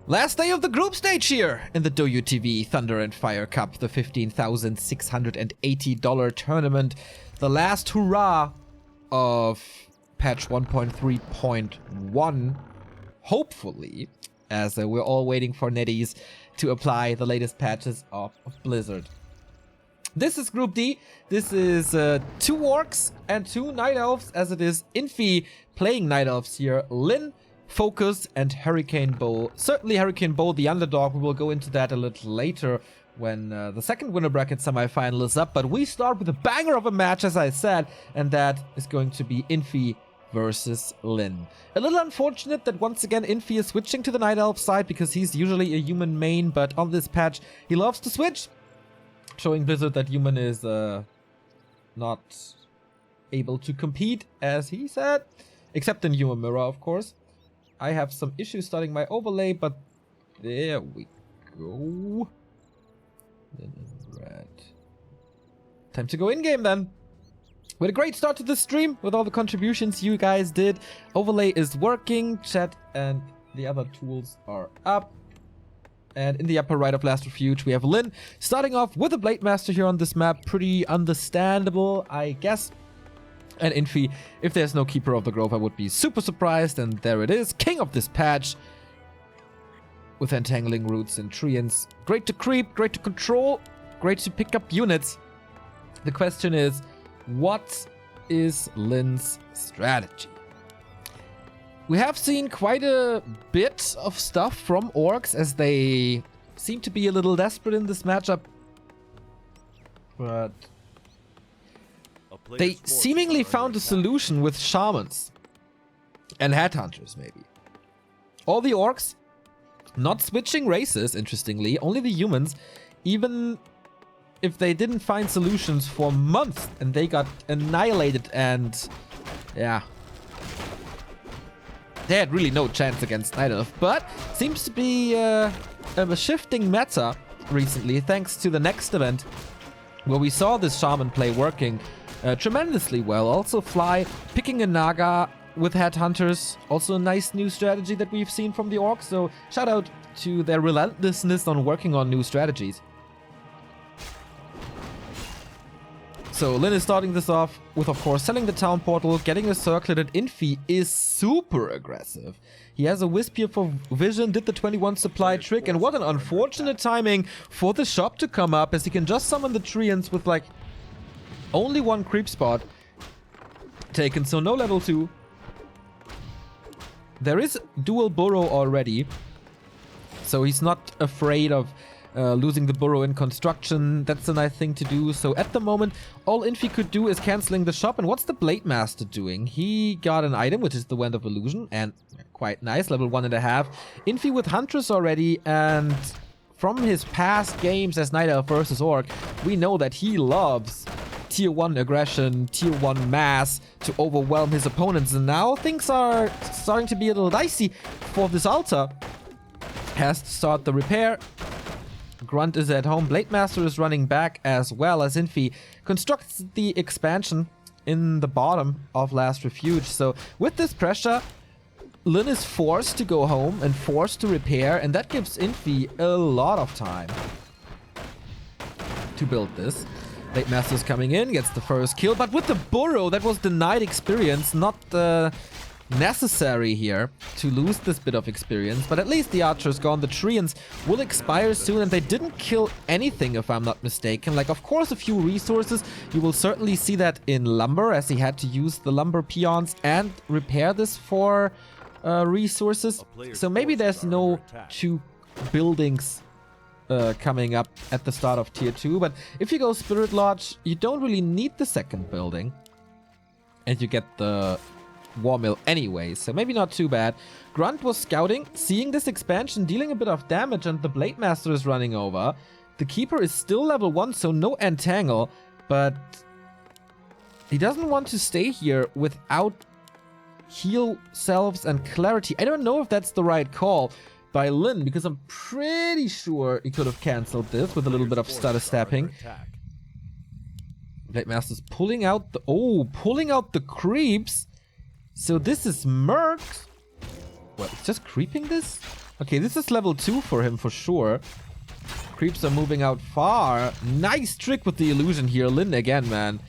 Last day of the group stage here in the Douyu TV Thunder and Fire Cup, the $15,680 tournament. The last hurrah of patch 1.3.1, hopefully, as we're all waiting for NetEase to apply the latest patches of Blizzard. This is Group D. This is 2 Orcs and 2 Night Elves, as it is Infi playing Night Elves here. Lin, Focus, and Hurricane Bow. Certainly Hurricane Bow, the underdog. We will go into that a little later when the second winner bracket semifinal is up. But we start with a banger of a match, as I said, and that is going to be Infi versus Lin. A little unfortunate that once again Infi is switching to the Night Elf side because he's usually a human main, but on this patch he loves to switch, showing Blizzard that human is not able to compete, as he said, except in Human Mirror, of course. I have some issues starting my overlay, but there we go. Then in red. Time to go in-game then. We had a great start to the stream with all the contributions you guys did. Overlay is working, chat and the other tools are up. And in the upper right of Last Refuge, we have Lin starting off with a Blade Master here on this map. Pretty understandable, I guess. And Infi, if there's no Keeper of the Grove, I would be super surprised. And there it is, king of this patch. With Entangling Roots and Treants. Great to creep, great to control, great to pick up units. The question is, what is Lin's strategy? We have seen quite a bit of stuff from Orcs, as they seem to be a little desperate in this matchup. But they seemingly found a solution with Shamans and Headhunters, maybe. All the Orcs not switching races, interestingly, only the humans, even if they didn't find solutions for months and they got annihilated, and yeah, they had really no chance against Night Elf. But seems to be a shifting meta recently, thanks to the next event, where we saw this Shaman play working tremendously well. Also Fly picking a Naga with Headhunters, also a nice new strategy that we've seen from the Orcs. So shout out to their relentlessness on working on new strategies. So Lin is starting this off with, of course, selling the town portal, getting a circlet. Infi is super aggressive. He has a Wisp here for vision, did the 21 supply trick, and what an unfortunate timing for the shop to come up, as he can just summon the Treants with like only 1 creep spot taken, so no level 2. There is dual burrow already, so he's not afraid of losing the burrow in construction. That's a nice thing to do. So at the moment, all Infi could do is canceling the shop. And what's the Blade Master doing? He got an item, which is the Wand of Illusion, and quite nice, level 1.5. Infi with Huntress already, and from his past games as Night Elf versus Orc, we know that he loves tier 1 aggression, tier 1 mass to overwhelm his opponents. And now things are starting to be a little dicey for this altar. Has to start the repair. Grunt is at home. Blade Master is running back, as well as Infi constructs the expansion in the bottom of Last Refuge. So with this pressure, Lin is forced to go home and forced to repair, and that gives Infi a lot of time to build this. Blade Master is coming in, gets the first kill, but with the burrow, that was denied experience, not necessary here to lose this bit of experience, but at least the archer is gone. The Treants will expire soon, and they didn't kill anything, if I'm not mistaken. Like, of course, a few resources. You will certainly see that in lumber, as he had to use the lumber peons and repair this for resources. So maybe there's no 2 buildings coming up at the start of tier 2, but if you go Spirit Lodge, you don't really need the second building, and you get the War Mill anyway, so maybe not too bad. Grunt was scouting, seeing this expansion, dealing a bit of damage, and the Blade Master is running over. The Keeper is still level 1, so no Entangle, but he doesn't want to stay here without heal selves and clarity. I don't know if that's the right call by Lin, because I'm pretty sure he could have cancelled this with a little bit of stutter stepping. Blade Master's pulling out the creeps. So this is Mercs. What, it's just creeping this? Okay, this is level 2 for him for sure. Creeps are moving out far. Nice trick with the illusion here. Lin again, man.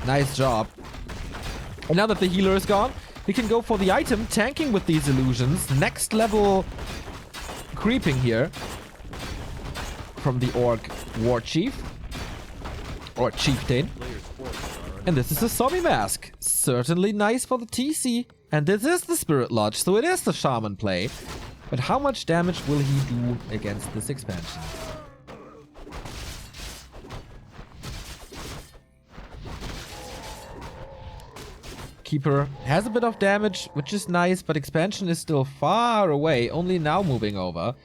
Nice job. And now that the healer is gone, he can go for the item, tanking with these illusions. Next level creeping here from the Orc War Chief. Or Chieftain. And this is a zombie mask. Certainly nice for the TC. And this is the Spirit Lodge, so it is the Shaman play. But how much damage will he do against this expansion? Keeper has a bit of damage, which is nice, but expansion is still far away. Only now moving over.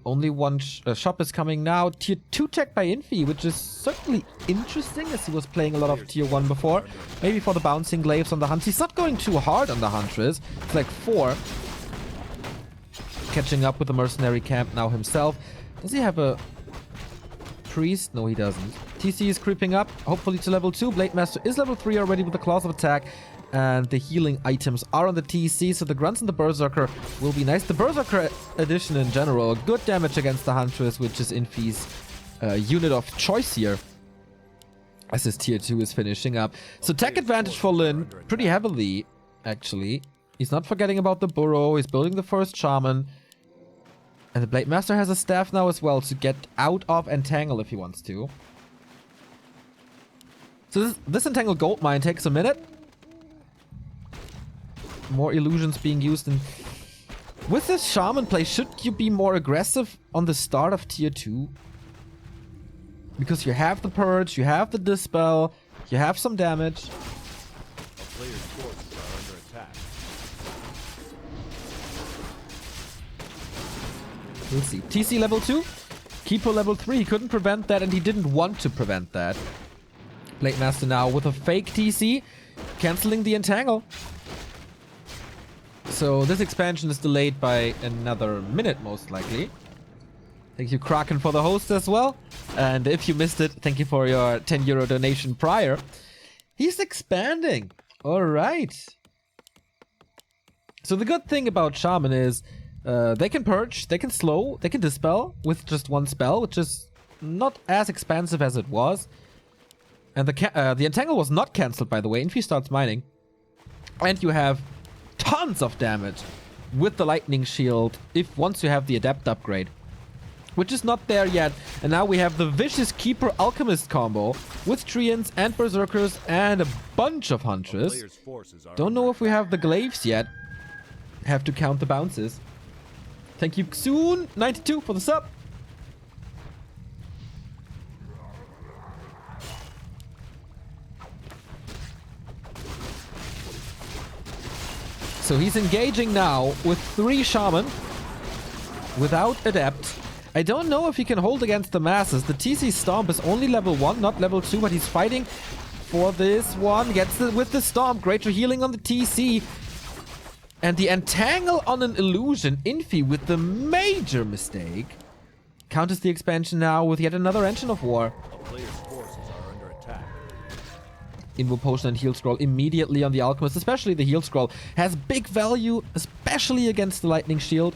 Only one shop is coming now. Tier 2 tech by Infi, which is certainly interesting as he was playing a lot of Tier 1 before. Maybe for the bouncing glaives on the Hunt. He's not going too hard on the Huntress. It's like 4. Catching up with the mercenary camp now himself. Does he have a priest? No, he doesn't. TC is creeping up, hopefully to level 2. Blade Master is level 3 already with the claws of attack. And the healing items are on the TC, so the Grunts and the Berserker will be nice. The Berserker edition in general, good damage against the Huntress, which is Infi's unit of choice here. As his tier 2 is finishing up. So tech advantage for Lin, pretty heavily, actually. He's not forgetting about the Burrow, he's building the first Shaman. And the Blade Master has a staff now as well to get out of Entangle if he wants to. So this Entangle Gold Mine takes a minute. More illusions being used. And with this Shaman play, should you be more aggressive on the start of tier 2? Because you have the Purge, you have the Dispel, you have some damage. We'll see. TC level 2, Keeper level 3. He couldn't prevent that and he didn't want to prevent that. Blade Master now with a fake TC, cancelling the Entangle. So this expansion is delayed by another minute, most likely. Thank you, Kraken, for the host as well. And if you missed it, thank you for your 10 euro donation prior. He's expanding. All right. So the good thing about Shaman is they can purge, they can slow, they can dispel with just one spell, which is not as expansive as it was. And the Entangle was not cancelled, by the way. Infi starts mining. And you have tons of damage with the Lightning Shield if once you have the Adept upgrade, which is not there yet. And now we have the Vicious Keeper Alchemist combo with Treants and Berserkers and a bunch of Huntress. Don't know if we have the Glaives yet. Have to count the bounces. Thank you, Xun92, for the sub. So he's engaging now with 3 Shaman without Adept. I don't know if he can hold against the masses. The TC Stomp is only level 1, not level 2, but he's fighting for this one. Gets it with the Stomp. Greater healing on the TC. And the Entangle on an Illusion. Infi with the major mistake. Counters the expansion now with yet another Engine of War. Invo Potion and Heal Scroll immediately on the Alchemist, especially the Heal Scroll, has big value, especially against the Lightning Shield,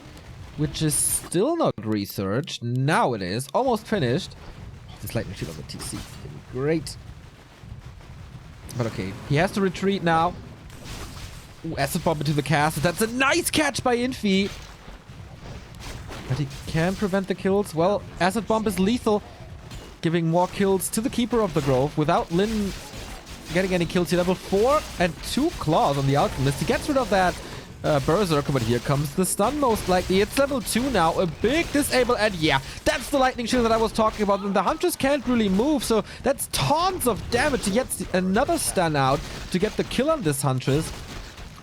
which is still not researched. Now it is. Almost finished. Oh, this Lightning Shield on the TC. Great. But okay, he has to retreat now. Ooh, Acid Bomb into the cast. That's a nice catch by Infi. But he can prevent the kills. Well, Acid Bomb is lethal, giving more kills to the Keeper of the Grove without Lin getting any kills here. Level 4 and 2 claws on the Alchemist. He gets rid of that Berserker, but here comes the stun most likely. It's level 2 now. A big disable, and yeah, that's the Lightning Shield that I was talking about. And the Huntress can't really move, so that's tons of damage. He gets another stun out to get the kill on this Huntress.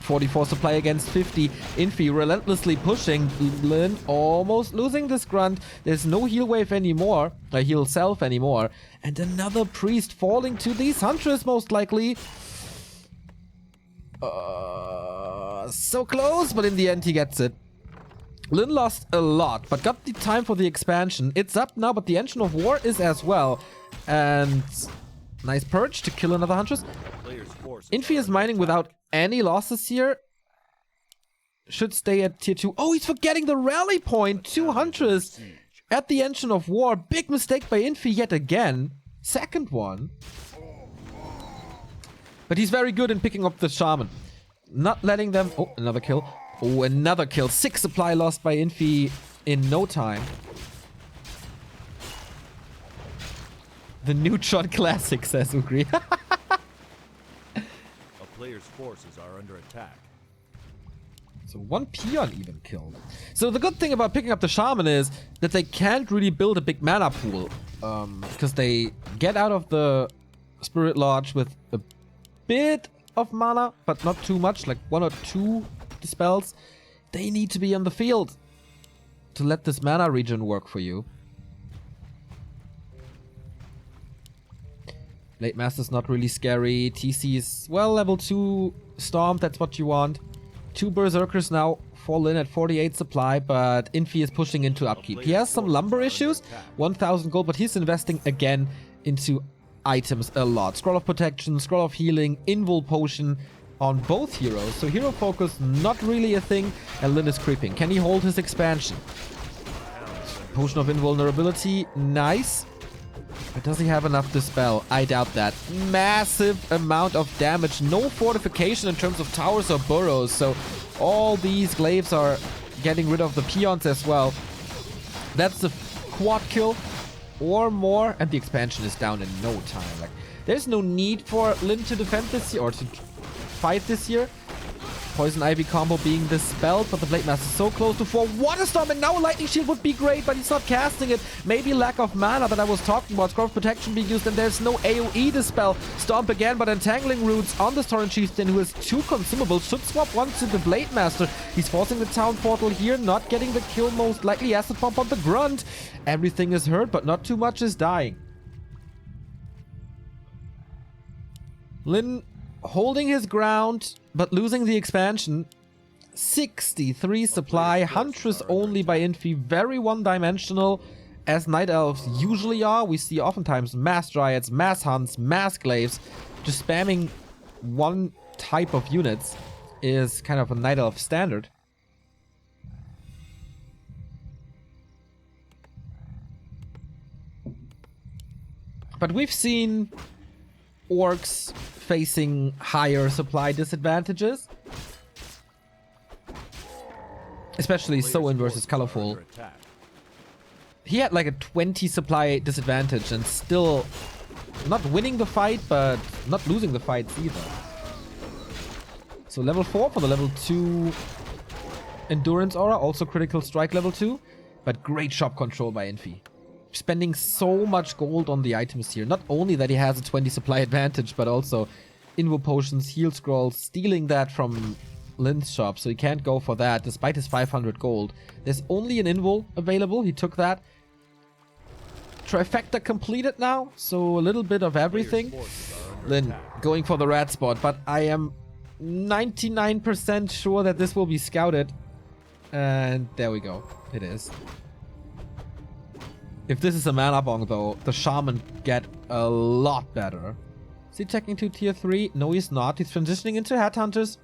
44 supply against 50. Infi relentlessly pushing. Lin almost losing this Grunt. There's no heal wave anymore. Heal self anymore. And another Priest falling to these Huntress most likely. So close, but in the end he gets it. Lin lost a lot, but got the time for the expansion. It's up now, but the Engine of War is as well. And nice purge to kill another Huntress. Infi is mining without any losses here. should stay at tier 2. Oh, he's forgetting the rally point. 2 Huntress at the engine of war. Big mistake by Infi yet again. Second one. But he's very good in picking up the Shaman. Not letting them... Oh, another kill. Oh, another kill. 6 supply lost by Infi in no time. The Neutron Classic, says Ugri. A player's forces are under attack. So 1 peon even killed. So the good thing about picking up the Shaman is that they can't really build a big mana pool. Because they get out of the Spirit Lodge with a bit of mana, but not too much, like 1 or 2 dispels. They need to be on the field to let this mana regen work for you. Blade Master's not really scary. TC is, well, level 2 Storm, that's what you want. 2 Berserkers now fall in at 48 supply, but Infi is pushing into upkeep. He has some lumber issues, 1000 gold, but he's investing again into items a lot. Scroll of Protection, Scroll of Healing, Invul Potion on both heroes. So hero focus, not really a thing, and Lyn is creeping. Can he hold his expansion? Potion of Invulnerability, nice. But does he have enough Dispel? I doubt that. Massive amount of damage. No fortification in terms of towers or burrows. So all these glaives are getting rid of the peons as well. That's the quad kill or more. And the expansion is down in no time. Like, there's no need for Lyn to defend this year or to fight this year. Poison Ivy combo being dispelled, but the Blade Master is so close to 4. Water Storm, and now a Lightning Shield would be great, but he's not casting it. Maybe lack of mana that I was talking about. Scroll of Protection being used, and there's no AoE dispel. Stomp again, but Entangling Roots on the Torrent Chieftain, who is 2 consumable. Should swap one to the Blade Master. He's forcing the Town Portal here, not getting the kill most likely. Acid Bomb on the Grunt. Everything is hurt, but not too much is dying. Lyn holding his ground, but losing the expansion. 63 supply, Huntress only by Infi, very one-dimensional, as Night Elves usually are. We see oftentimes mass Dryads, mass Hunts, mass Glaives. Just spamming one type of units is kind of a Night Elf standard. But we've seen orcs facing higher supply disadvantages. Especially Soin versus Colorful. He had like a 20 supply disadvantage and still not winning the fight, but not losing the fights either. So level 4 for the level 2 Endurance Aura, also critical strike level 2, but great shop control by Infi. Spending so much gold on the items here. Not only that he has a 20 supply advantage, but also Invul Potions, Heal Scrolls, stealing that from Lyn's shop, so he can't go for that despite his 500 gold. There's only an Invul available, he took that. Trifecta completed now, so a little bit of everything. Lyn going for the rat spot, but I am 99% sure that this will be scouted. And there we go, it is. If this is a mana bong though, the Shaman get a lot better. Is he checking to tier 3? No, he's not. He's transitioning into Headhunters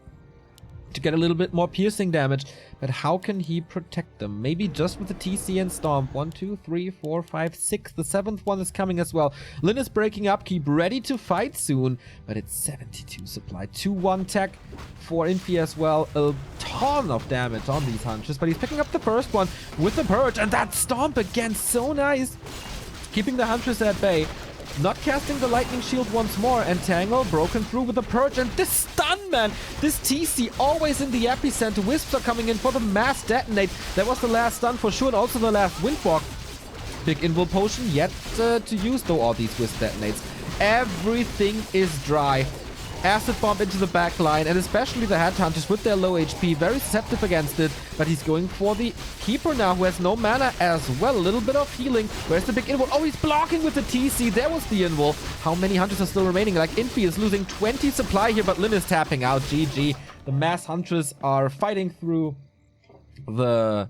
to get a little bit more piercing damage. But how can he protect them? Maybe just with the TC and Stomp. 1, 2, 3, 4, 5, 6. The 7th one is coming as well. Lyn is breaking up. Keep ready to fight soon. But it's 72 supply. 2-1 tech for Infi as well. A ton of damage on these Hunters. But he's picking up the first one with the Purge. And that Stomp again. So nice. Keeping the Huntress at bay. Not casting the Lightning Shield once more. Entangle broken through with the Purge. And this stun, man. This TC always in the epicenter. Wisps are coming in for the mass detonate. That was the last stun for sure. And also the last Windwalk. Big Invul Potion yet to use though all these Wisp detonates. Everything is dry. Acid Bomb into the back line, and especially the Headhunters with their low HP, very susceptible against it, but he's going for the Keeper now, who has no mana as well. A little bit of healing. Where's the big Invul? Oh, he's blocking with the TC. There was the Invul. How many Hunters are still remaining? Like, Infi is losing 20 supply here, but Lyn is tapping out. GG. The mass Hunters are fighting through the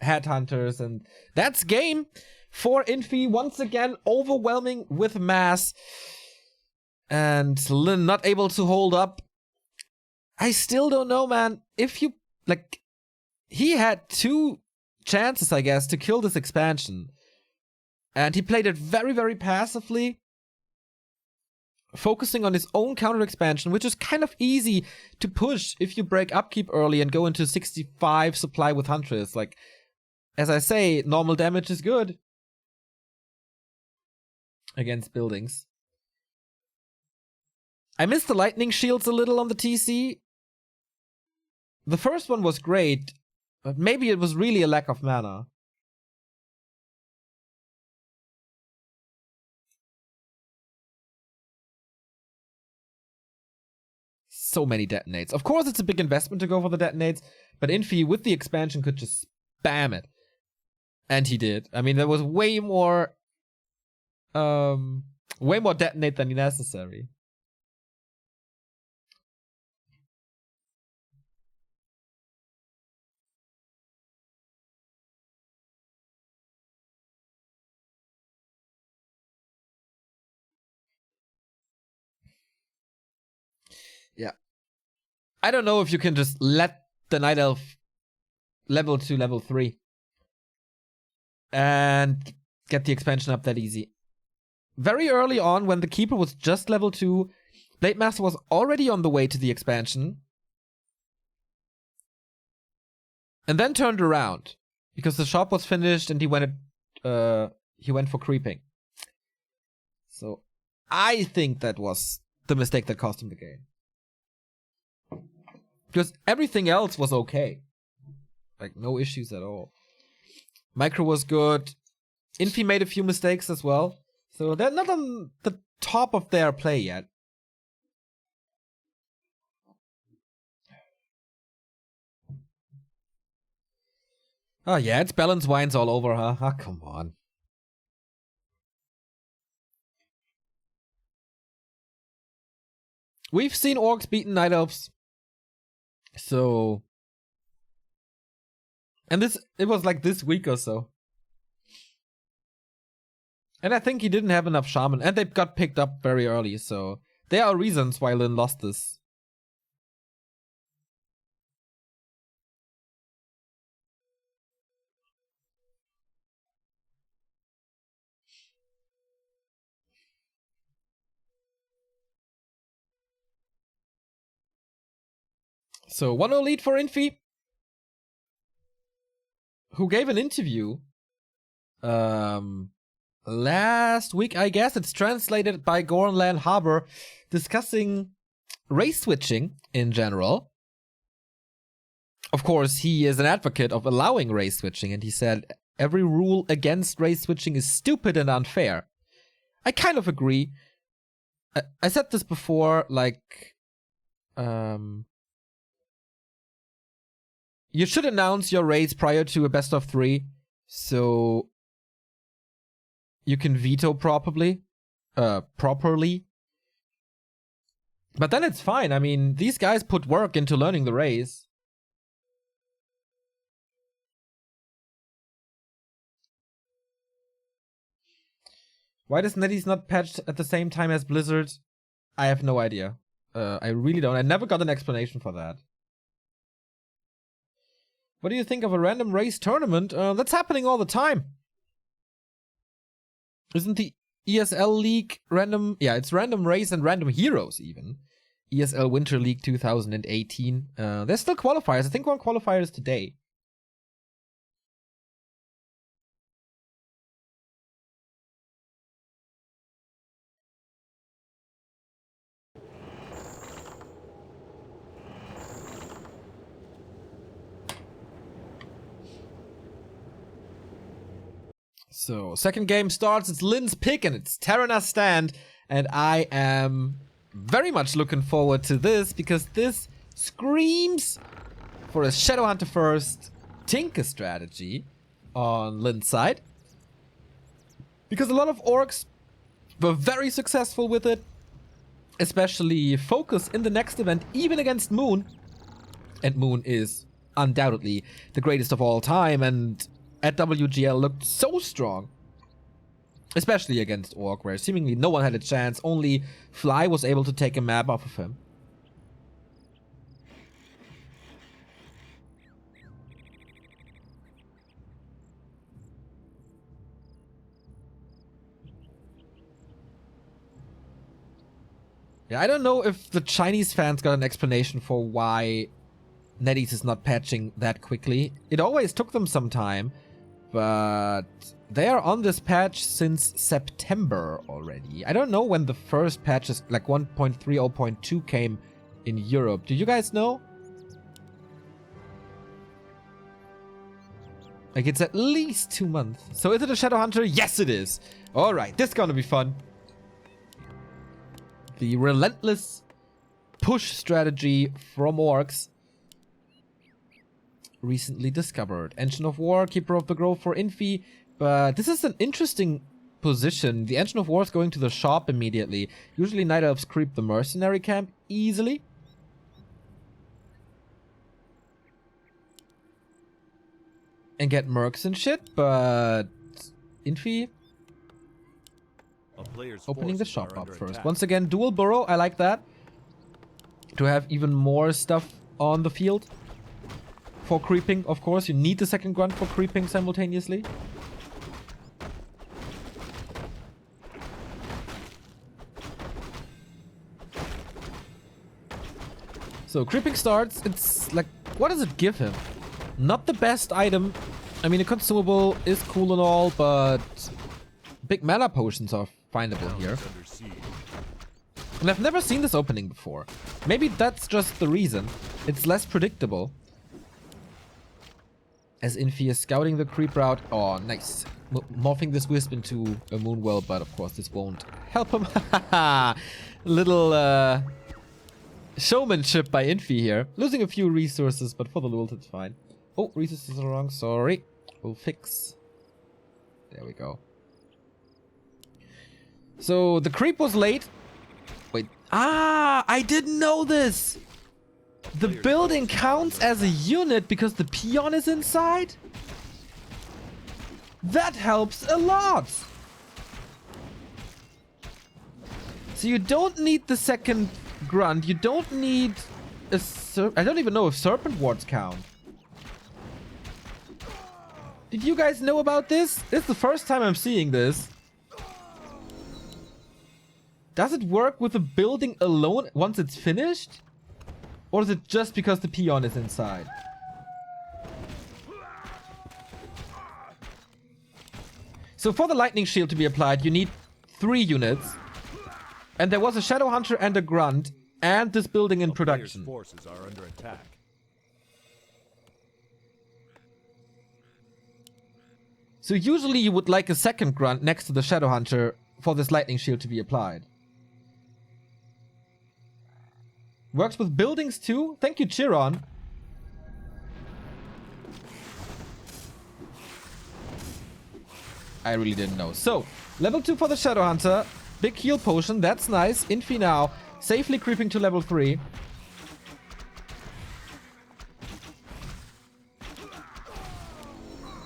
Headhunters, and that's game for Infi. Once again, overwhelming with mass. And Lyn not able to hold up. I still don't know, man. If you like, he had 2 chances, I guess, to kill this expansion. And he played it very, very passively, focusing on his own counter expansion, which is kind of easy to push if you break upkeep early and go into 65 supply with Huntress. Like, as I say, normal damage is good against buildings. I missed the lightning shields a little on the TC. The first one was great, but maybe it was really a lack of mana. So many detonates. Of course, it's a big investment to go for the detonates, but Infi with the expansion could just spam it. And he did. I mean, there was way more detonate than necessary. Yeah. I don't know if you can just let the Night Elf level to level 3 and get the expansion up that easy. Very early on, when the Keeper was just level 2, Blade Master was already on the way to the expansion. And then turned around because the shop was finished and he went for creeping. So I think that was the mistake that cost him the game. Because everything else was okay. Like, no issues at all. Micro was good. Infi made a few mistakes as well. So they're not on the top of their play yet. Oh yeah, it's balance wines all over, huh? Ah, come on. We've seen orcs beaten night elves. So... And it was like this week or so. And I think he didn't have enough shaman. And they got picked up very early, so... There are reasons why Lin lost this. So 1-0 lead for Infi, who gave an interview last week, I guess. It's translated by Gornland Harbor, discussing race switching in general. Of course, he is an advocate of allowing race switching, and he said every rule against race switching is stupid and unfair. I kind of agree. I said this before, like, you should announce your race prior to a best of 3, so you can veto properly. But then it's fine. I mean, these guys put work into learning the race. Why does NetEase not patched at the same time as Blizzard? I have no idea. I really don't. I never got an explanation for that. What do you think of a random race tournament? That's happening all the time. Isn't the ESL League random? Yeah, it's random race and random heroes even. ESL Winter League 2018. There's still qualifiers. I think one qualifier is today. So, second game starts. It's Lin's pick and it's Terrana's stand. And I am very much looking forward to this because this screams for a Shadowhunter first Tinker strategy on Lin's side. Because a lot of orcs were very successful with it. Especially Focus in the next event, even against Moon. And Moon is undoubtedly the greatest of all time, and at WGL looked so strong. Especially against Orc, where seemingly no one had a chance, only Fly was able to take a map off of him. Yeah, I don't know if the Chinese fans got an explanation for why NetEase is not patching that quickly. It always took them some time, but they are on this patch since September already. I don't know when the first patches, like 1.30.2 came in Europe. Do you guys know? Like, it's at least 2 months. So is it a Shadow Hunter? Yes, it is. All right, this is gonna be fun. The relentless push strategy from orcs. Recently discovered. Engine of War, Keeper of the Grove for Infi. But this is an interesting position. The Engine of War is going to the shop immediately. Usually Night Elves creep the mercenary camp easily. And get mercs and shit, but Infi opening the shop up first. Attack. Once again, dual burrow, I like that. To have even more stuff on the field. For creeping, of course, you need the second grunt for creeping simultaneously. So creeping starts, it's like, what does it give him? Not the best item. I mean, a consumable is cool and all, but big mana potions are findable here. And I've never seen this opening before. Maybe that's just the reason. It's less predictable. As Infi is scouting the creep route. Oh, nice. Morphing this wisp into a moonwell, but of course this won't help him. Little showmanship by Infi here. Losing a few resources, but for the lult it's fine. Oh, resources are wrong. Sorry. We'll fix. There we go. So the creep was late. Wait. Ah, I didn't know this. The building counts as a unit because the peon is inside? That helps a lot. So you don't need the second grunt. You don't need a I don't even know if serpent wards count. Did you guys know about this? This is the first time I'm seeing this. Does it work with the building alone once it's finished? Or is it just because the peon is inside? So for the lightning shield to be applied, you need 3 units. And there was a Shadow Hunter and a Grunt, and this building in production. Forces are under attack. So usually you would like a second Grunt next to the Shadow Hunter for this lightning shield to be applied. Works with buildings too? Thank you, Chiron. I really didn't know. So, level 2 for the Shadow Hunter. Big heal potion, that's nice. Infi now, safely creeping to level 3.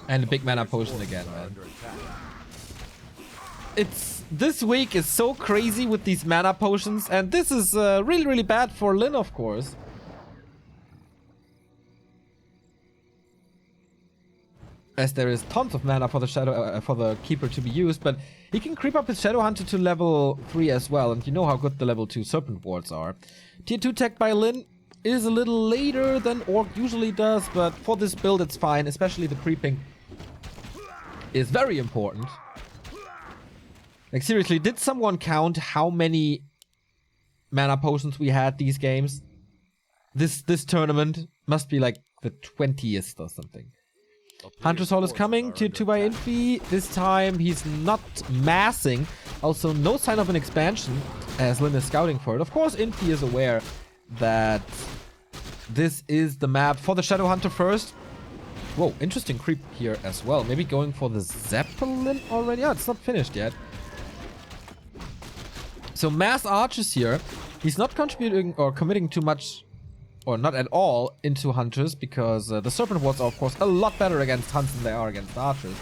And a big mana potion again, man. This week is so crazy with these mana potions, and this is really, really bad for Lin, of course. As there is tons of mana for the Shadow for the Keeper to be used, but he can creep up his Shadow Hunter to level 3 as well, and you know how good the level 2 Serpent Wards are. Tier 2 tech by Lin is a little later than Orc usually does, but for this build it's fine, especially the creeping is very important. Like seriously, did someone count how many mana potions we had these games? This tournament must be like the 20th or something. Hunter's Hall is coming, tier 2 by Infi. This time he's not massing. Also no sign of an expansion as Lin is scouting for it. Of course Infi is aware that this is the map for the Shadow Hunter first. Whoa, interesting creep here as well. Maybe going for the Zeppelin already? Yeah, it's not finished yet. So mass archers here. He's not contributing or committing too much, or not at all, into hunters because the serpent wards are of course a lot better against hunts than they are against archers.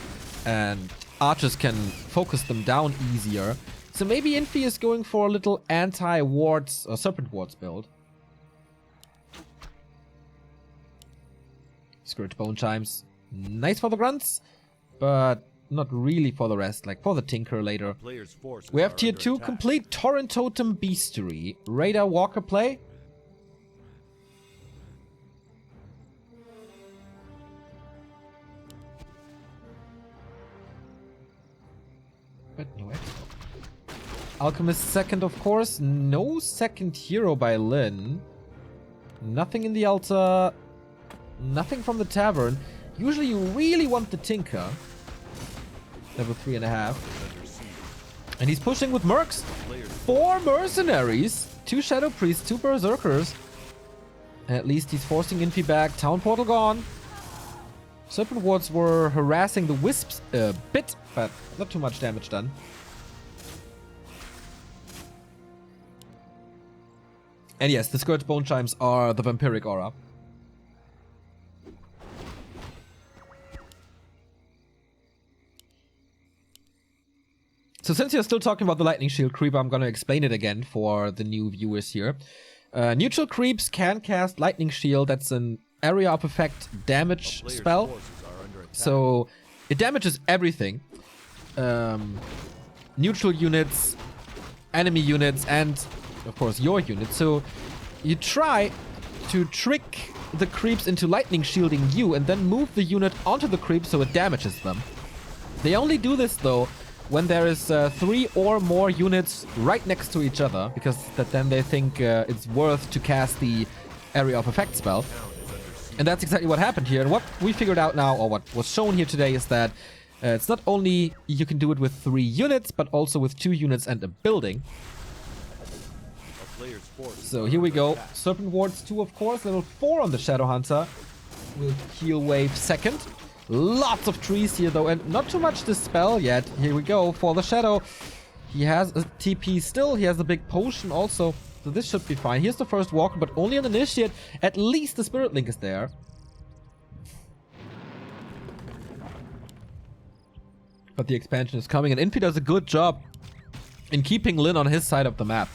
And archers can focus them down easier. So maybe Infi is going for a little anti-wards or serpent wards build. Scourge bone chimes. Nice for the grunts. But not really for the rest, like for the Tinker later. Player's forces We have are tier under 2, attack. complete Torrent Totem Beastery. Radar Walker play. But no expo. Alchemist second, of course. No second hero by Lin. Nothing in the altar. Nothing from the tavern. Usually you really want the Tinker. Level 3.5. And he's pushing with mercs. 4 mercenaries. 2 shadow priests, 2 berserkers. And at least he's forcing Infi back. Town portal gone. Serpent wards were harassing the wisps a bit, but not too much damage done. And yes, the Scourge Bone Chimes are the vampiric aura. So since you're still talking about the Lightning Shield creep, I'm gonna explain it again for the new viewers here. Neutral creeps can cast Lightning Shield. That's an area of effect damage spell. So it damages everything. Neutral units, enemy units, and of course your units. So you try to trick the creeps into lightning shielding you and then move the unit onto the creep so it damages them. They only do this though when there is 3 or more units right next to each other, because then they think it's worth to cast the area of effect spell. And that's exactly what happened here. And what we figured out now, or what was shown here today, is that it's not only you can do it with 3 units, but also with 2 units and a building. So here we go. Serpent Wards 2, of course. Level 4 on the Shadow Hunter. With Heal Wave second. Lots of trees here, though, and not too much Dispel yet. Here we go for the Shadow. He has a TP still. He has a big potion also. So this should be fine. Here's the first walker, but only an initiate. At least the Spirit Link is there. But the expansion is coming, and Infi does a good job in keeping Lin on his side of the map.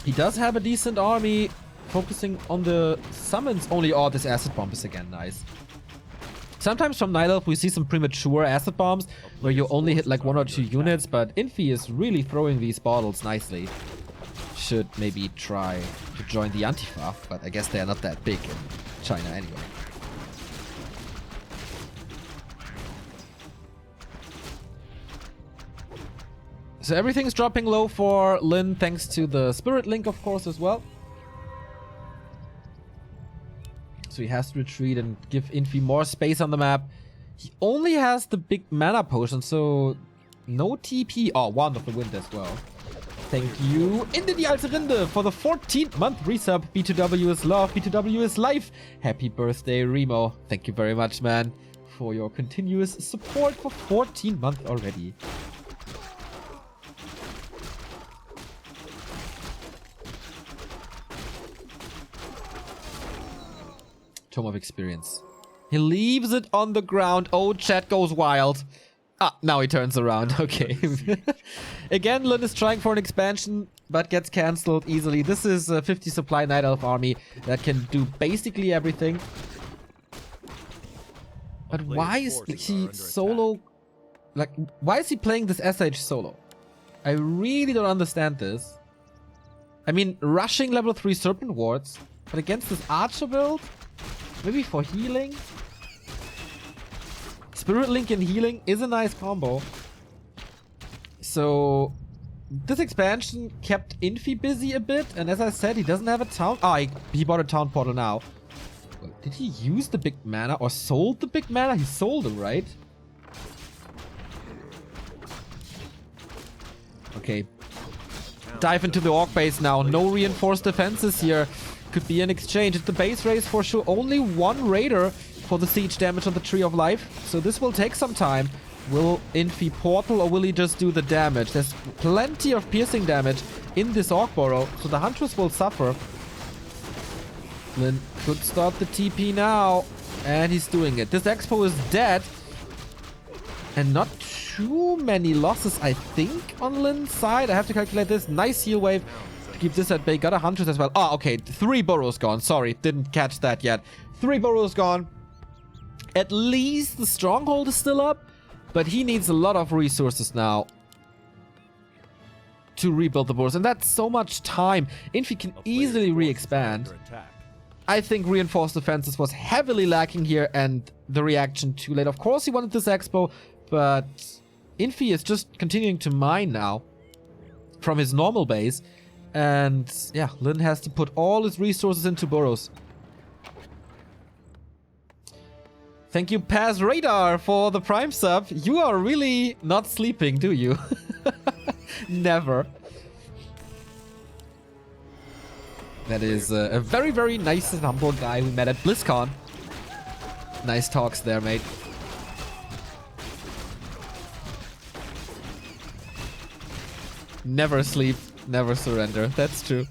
He does have a decent army, focusing on the summons only. Oh, this acid bomb is again nice. Sometimes from Night Elf we see some premature acid bombs where you only hit like 1 or 2 units, but Infi is really throwing these bottles nicely. Should maybe try to join the Antifa, but I guess they are not that big in China anyway. So everything's dropping low for Lin, thanks to the Spirit Link, of course, as well. So he has to retreat and give Infi more space on the map. He only has the big mana potion, so no TP. Oh, Wand of the Wind as well. Thank you, Inde die alte Rinde, for the 14th month resub. B2W is love, B2W is life. Happy birthday, Remo. Thank you very much, man, for your continuous support for 14 months already. Tome of Experience. He leaves it on the ground. Oh, chat goes wild. Ah, now he turns around. Okay. Again, Lin is trying for an expansion, but gets cancelled easily. This is a 50 supply Night Elf army that can do basically everything. But why is he solo? Like, why is he playing this SH solo? I really don't understand this. I mean, rushing level 3 Serpent Wards, but against this Archer build? Maybe for healing? Spirit Link and healing is a nice combo. So this expansion kept Infi busy a bit, and as I said, he doesn't have a town. Ah, he bought a town portal now. Did he use the big mana or sold the big mana? He sold them, right? Okay. Dive into the Orc base now. No reinforced defenses here. Could be an exchange. It's the base race for sure. Only 1 raider for the siege damage on the Tree of Life. So this will take some time. Will Infi portal or will he just do the damage? There's plenty of piercing damage in this Orc Burrow, so the Huntress will suffer. Lin could start the TP now, and he's doing it. This Expo is dead, and not too many losses, I think, on Lin's side. I have to calculate this. Nice heal wave. Keep this at bay. Got a Huntress as well. Oh, okay. 3 burrows gone. Sorry, didn't catch that yet. 3 burrows gone. At least the Stronghold is still up. But he needs a lot of resources now to rebuild the borders. And that's so much time. Infi can easily re-expand. I think reinforced defenses was heavily lacking here and the reaction too late. Of course he wanted this expo, but Infi is just continuing to mine now from his normal base. And yeah, Lin has to put all his resources into burrows. Thank you, Paz Radar, for the Prime sub. You are really not sleeping, do you? Never. That is a very, very nice and humble guy we met at BlizzCon. Nice talks there, mate. Never sleep, never surrender. That's true.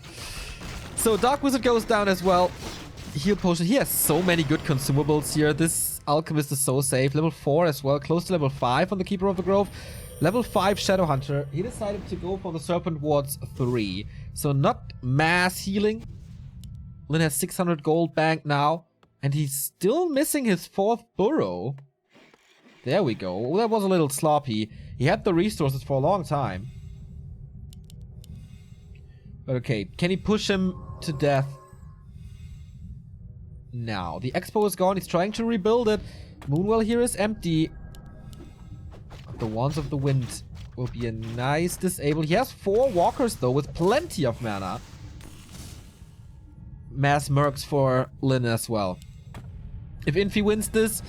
So Dark Wizard goes down as well. Heal potion. He has so many good consumables here. This Alchemist is so safe. Level 4 as well. Close to level 5 on the Keeper of the Grove. Level 5 Shadow Hunter. He decided to go for the Serpent Wards 3. So not mass healing. Lin has 600 gold banked now. And he's still missing his 4th burrow. There we go. That was a little sloppy. He had the resources for a long time. But okay, can he push him to death? Now, the expo is gone. He's trying to rebuild it. Moonwell here is empty. The Wands of the Wind will be a nice disable. He has 4 walkers though with plenty of mana. Mass mercs for Lin as well. If Infi wins this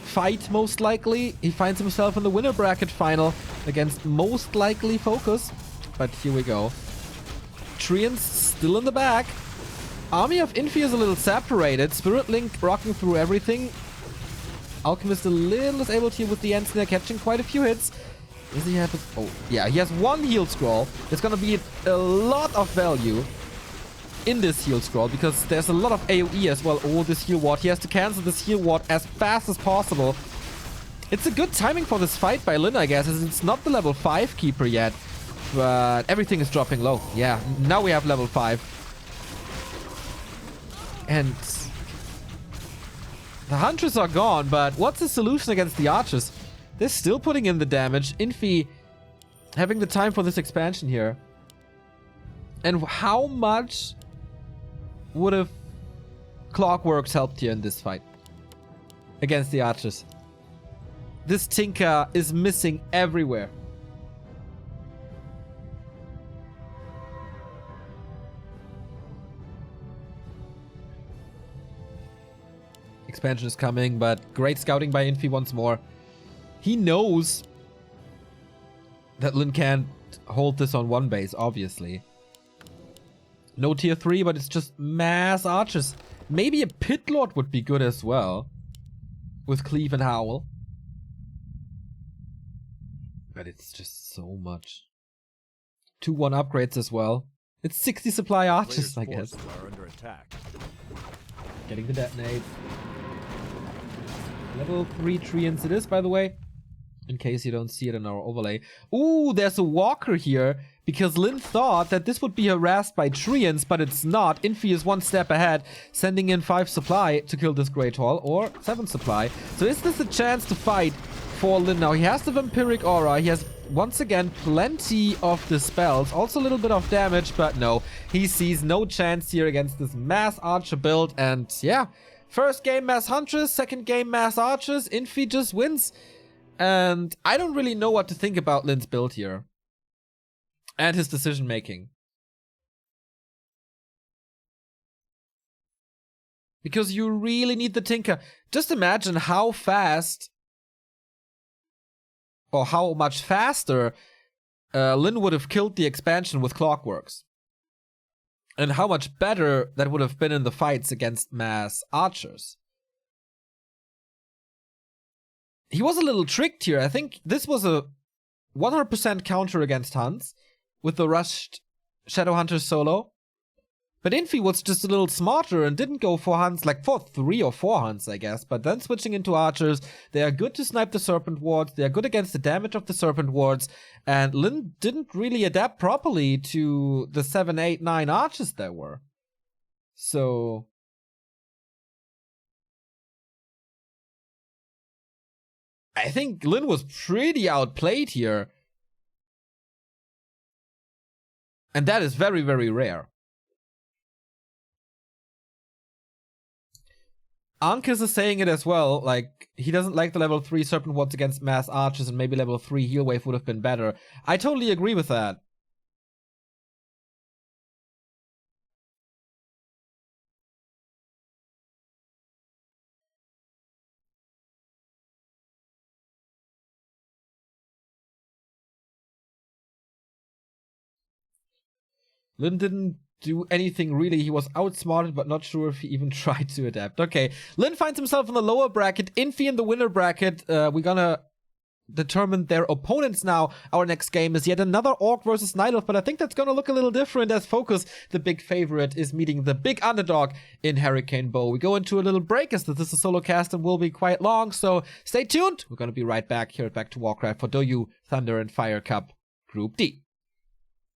fight, most likely, he finds himself in the winner bracket final against most likely Focus. But here we go. Treants still in the back. Army of Infi is a little separated. Spirit Link rocking through everything. Alchemist a little disabled here with the End Snare, catching quite a few hits. Does he have a... Oh, yeah, he has 1 heal scroll. There's gonna be a lot of value in this heal scroll because there's a lot of AoE as well. Oh, this heal ward. He has to cancel this heal ward as fast as possible. It's a good timing for this fight by Lin, I guess, as it's not the level 5 keeper yet. But everything is dropping low. Yeah, now we have level 5. And the Hunters are gone, but what's the solution against the Archers? They're still putting in the damage. Infi having the time for this expansion here. And how much would have Clockworks helped here in this fight against the Archers? This Tinker is missing everywhere. Expansion is coming, but great scouting by Infi once more. He knows that Lin can't hold this on one base, obviously. No tier 3, but it's just mass archers. Maybe a Pit Lord would be good as well. With Cleave and Howl. But it's just so much. 2-1 upgrades as well. It's 60 supply archers, I guess. Are under attack. Getting the detonate. Level 3 Treants it is, by the way. In case you don't see it in our overlay. Ooh, there's a walker here. Because Lin thought that this would be harassed by Treants, but it's not. Infi is 1 step ahead, sending in 5 supply to kill this Great Hall, or 7 supply. So is this a chance to fight for Lin now? He has the Vampiric Aura. He has, once again, plenty of the spells. Also a little bit of damage, but no. He sees no chance here against this Mass Archer build. And yeah, first game Mass Hunters, second game Mass Archers. Infi just wins. And I don't really know what to think about Lin's build here. And his decision making. Because you really need the Tinker. Just imagine how fast, or how much faster Lin would have killed the expansion with Clockworks. And how much better that would have been in the fights against mass archers. He was a little tricked here. I think this was a 100% counter against Hunts. With the rushed Shadowhunter solo. But Infi was just a little smarter and didn't go for Hunts, like for 3 or 4 Hunts, I guess. But then switching into Archers, they are good to snipe the Serpent Wards, they are good against the damage of the Serpent Wards, and Lin didn't really adapt properly to the 7, 8, 9 Archers there were. So... I think Lin was pretty outplayed here. And that is very, very rare. Ankus is saying it as well, like, he doesn't like the level 3 Serpent Wards against mass archers, and maybe level 3 heal wave would have been better. I totally agree with that. Lin didn't do anything really. He was outsmarted, but not sure if he even tried to adapt. Okay, Lin finds himself in the lower bracket. Infi in the winner bracket. We're gonna determine their opponents now. Our next game is yet another Orc versus Night Elf, but I think that's gonna look a little different as Focus, the big favorite, is meeting the big underdog in Hurricane Bow. We go into a little break as this is a solo cast and will be quite long, so stay tuned. We're gonna be right back here at Back to Warcraft for Douyu, Thunder, and Fire Cup Group D.